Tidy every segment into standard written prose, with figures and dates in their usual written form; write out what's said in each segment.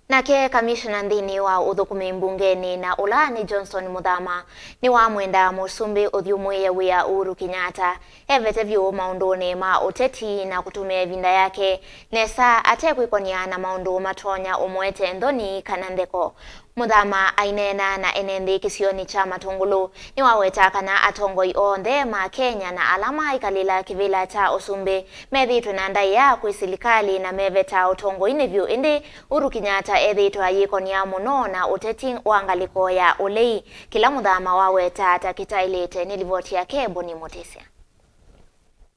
Nake kamishna nthini wa uthukumi mbungeni na ulani Jonhson Muthama niwamwenda musumbi uthyumuie wia Uhuru Kenyatta evete vyu maunduni ma uteti na kutumia ivinda yake nesa ate kwikon'ya na maundu matonya umwete nthoni kana ntheko. Muthama ainena na enenthi kisioni cha matungulu niwaweta kana atongoi onthe ma Kenya na alama ikalila kivila cha usumbi methitwe na ndai ya kwisilikali na meveta utongoi-ini vyu indi Uhuru Kenyatta ethitwa yikon'ya muno na uteti wa ngaliko ya ulei. Kila Muthama waweta atakitailite ni ripoti yake Boni Mutisia.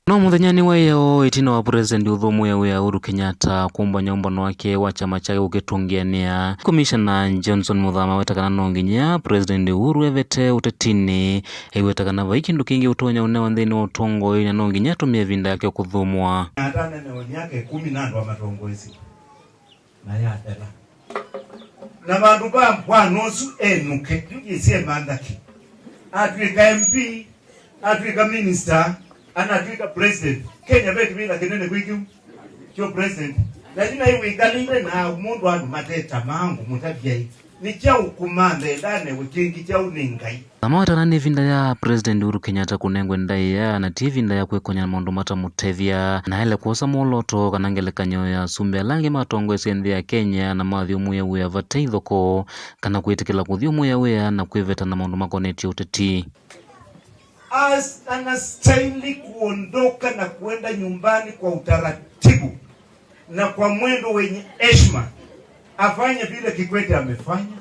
No muthenyani wa yao itino wa president uthyumuie wia Uhuru Kenyatta kumba nyombano wake wa chama chake ukitungania komishona Jonhson Muthama wetakana no nginya president Uhuru evete utetini wetakana vai kindu kingi utonya unewa nthini wa utongoi na no nginya tumie vinda yake kuthumwa ata nene yake 10 na andu amatongoisi na yatela na bandu ba bwanosu enuke tugisie mandaki atwika MP atwika minister anatwika president Kenya betu bila kinene kwikiu kyo president lakini hiyo ikalinde na mundu andu mateta mangu mutabyai ni cha ukumande ndane wikingi cha uningai amawata nani vinda ya president Uhuru Kenyatta kunengwe ndai ya na tivinda ya kwikon'ya maundu matamutethya na hele kuosa moloto kana ngelekanyo ya sumbe alangi matongwesi nthi ya Kenya na mathyumuie wia vate ithoko kana kwitikila kuthyumuie wia na kwiveta na maundu makonetie uteti. Anastahili kuondoka na kuenda nyumbani kwa utaratibu na kwa mwendo wenye heshima. Afanye vile Kikwete amefanya,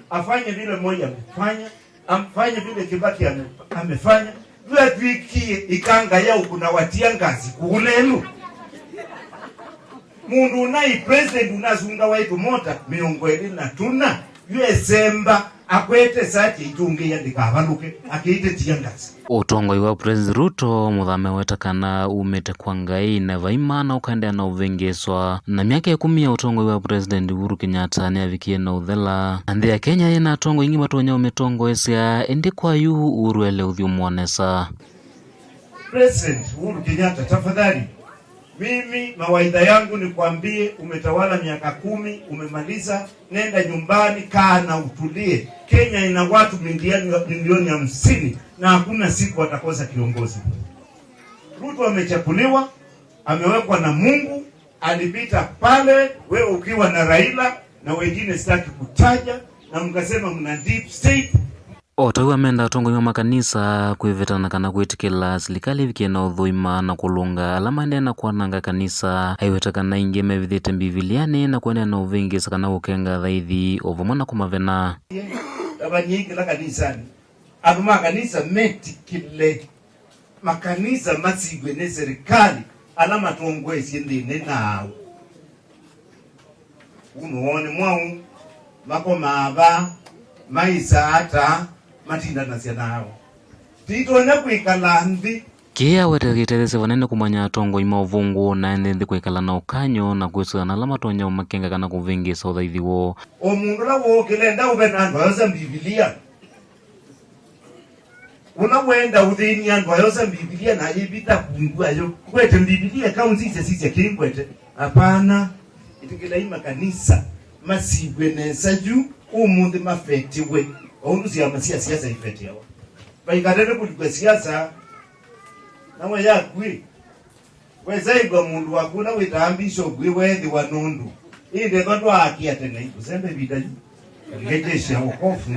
afanye vile Moi amefanya, afanye vile Kibaki amefanya. Vile tuikie ikanga yao kuna watia ngazi kuulelu. Mundu unai president unazunga waitu mota miongweli na tuna yue semba akwete sati itungi yandika avaluke akiite tiangazi. Utongoi wa President Ruto Muthama wetakana umete kwa ngai na vaimana ukandea na uvengeswa na miaka ya 10 ya utongoi wa President Uhuru Kenyatta ni avikie na uthela nthi ya Kenya yena atongo ingi matonya umetongo easya indi kwa yu Uhuru ele uthyumuonesa. President Uhuru Kenyatta, tafadhali mimi mawaidha yangu ni kuambie umetawala miaka 10 umemaliza, nenda nyumbani, kaa na utulie. Kenya ina watu milioni 50 na hakuna siku watakosa kiongozi. Ruto amechakuliwa, amewekwa na Mungu, alipita pale wewe ukiwa na Raila na wengine sitaki kutaja na mkasema mna deep state. Otau amenda atongoi wa makanisa kwivetana kana kwitikila silikali vikiena uthuima na kulunga alama ndena kwananga kanisa aiwetakana ingi mevithite mbiviliani na kuenea na uvingisa kana gukenga thaithi ovamwe na kumavena abanyingi la kanisani abo makanisa metikile makanisa masigwe ne serikali alama tongwesi ndine nao unuone mwau mako maba maisa hata matinda nasya nao titone kwikala nthi kia wetekitethese vanene kumanya atongoi mauvungu na nthi kwikala na ukanyo na kwisua na alama tonya umakenga kana kuvingisa uthaithiwo omundu la wokilenda ube na andu ayosa Biblia unawenda uthini andu ayosa Biblia na yibita kundu ayo kwete Biblia kaunti sisi kinkwete hapana itikila ima kanisa masibwe nesa juu umundu mafetiwe onuzi amasia siasa ifeti yao baikadene kulikwe siasa nawe yakwi wezaiba mundu wakuna witambisho gwi wethi wanundu inde ndo akia tena hizo sembe bidaju ngejesha wokofu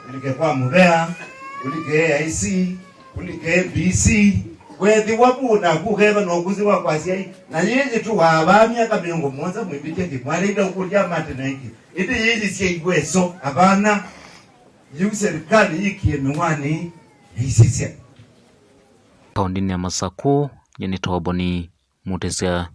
ulike kwa mubea ulike IC ulike BC wethi wabuna kugeba nokuzi wa kwasia na yeye tu wabamya kabingo mwanza mwibike kimwale ida ukulya mate na hiki ide yeye si igweso abana yu serikali hiki emewani easya kaunti ya Masaku Jonhson Muthama Muthisia.